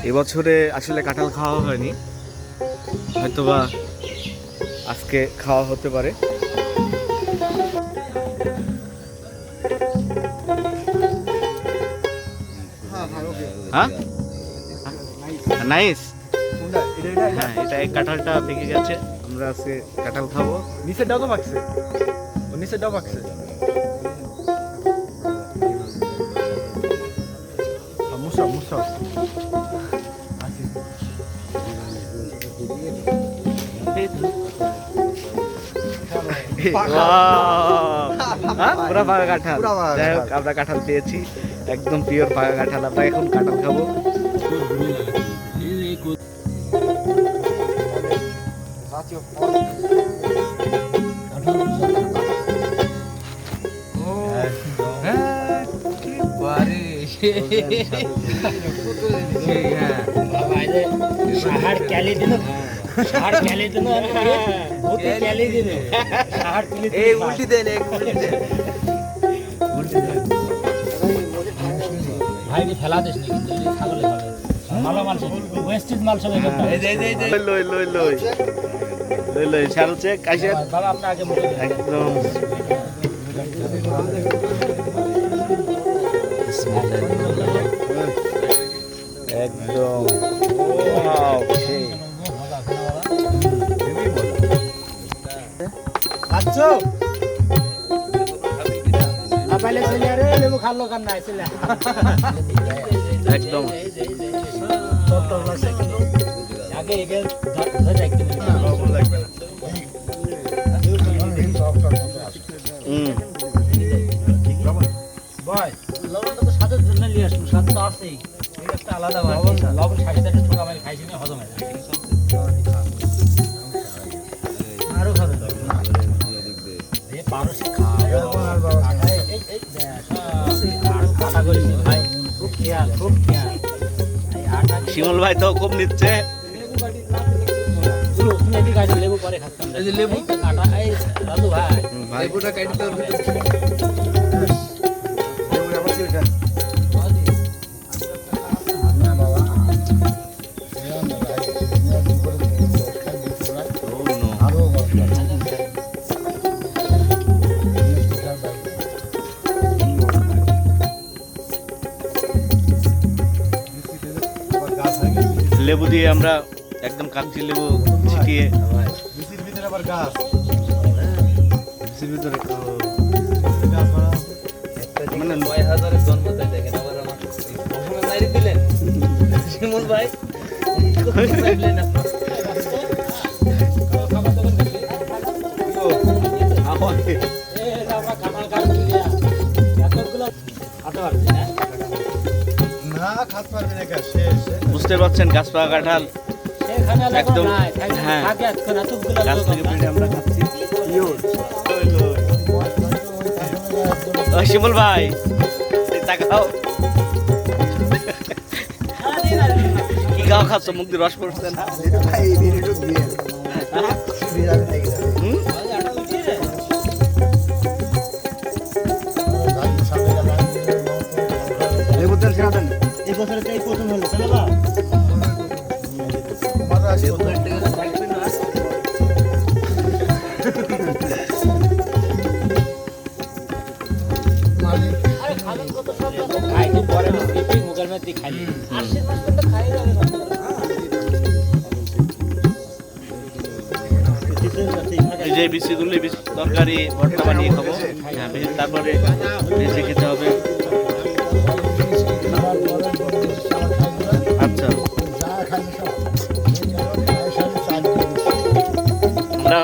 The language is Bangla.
এবছরে আসলে কাঁঠাল খাওয়া হয়নি, হয়তোবা আজকে খাওয়া হতে পারে। হ্যাঁ নাইস। হ্যাঁ এটা এই কাঁঠালটা পেকে গেছে, আমরা আজকে কাঁঠাল খাবো। নিচের ডাও তো পাকছে, নিচের ডাও পাকছে। মুসা মুসা পুরা পাকা কাঁঠাল। যাই হোক আমরা কাঁঠাল পেয়েছি, একদম পিওর পাকা কাঁঠাল। আমরা এখন কাঁঠাল খাবো। ফেলা দিস নি কিন্তু ছাগলে খাবে ভালো মাল ওয়েস্টেজ মাল সব লই লই লই লই লই ছাড়ছে কাইছে বাবা আপনি আগে মুখে একদম একদম ওয়াও সেই আচ্ছা আপালে চলে আরে লেবু খালো কান না চলে একদম তত লাগছে আগে এগে ধরে একটু লবণ লাগবে না ভাই লবণটা তো সাথে জন্য নিয়ে আসুন, সাথে তো আছেই, এটা একটা আলাদা লবণ সাথে একটা ঠোকা মারি খাইছি না হজম হয় আরো খাবে এ পারসি শিমুল ভাই তো খুব নিচ্ছে। লেবু পরে খাচ্ছেন লেবু কাটা এই দাদু ভাই লেবুটা কাটতে হবে। লেবু দিয়ে আমরা একদম কাগজি লেবু ছিটিয়ে বিচির ভিতরে আবার গাছ, বিচির ভিতরে মানে ৯,০০০-এর জন্মতে দেখেন আবার আমার কখনো নাইরে দিলেন শিমুল ভাই দিলেন না খাতে পারবে না কা শেষ। বুঝতে পারছেন গাছ পাকা কাঁঠাল একদম হ্যাঁ গাছ থেকে পেড়ে আমরা খাচ্ছি। শিমুল ভাই তাকাও কি গাও খাচ্ছ, মুখ দিয়ে রস পড়ছে না? এই বছরে তাই প্রথম হলো তাই না এই যে বিচিগুলো তরকারি ভর্তা বানিয়ে খাবো, তারপরে ভেজে খেতে হবে। আচ্ছা আমরা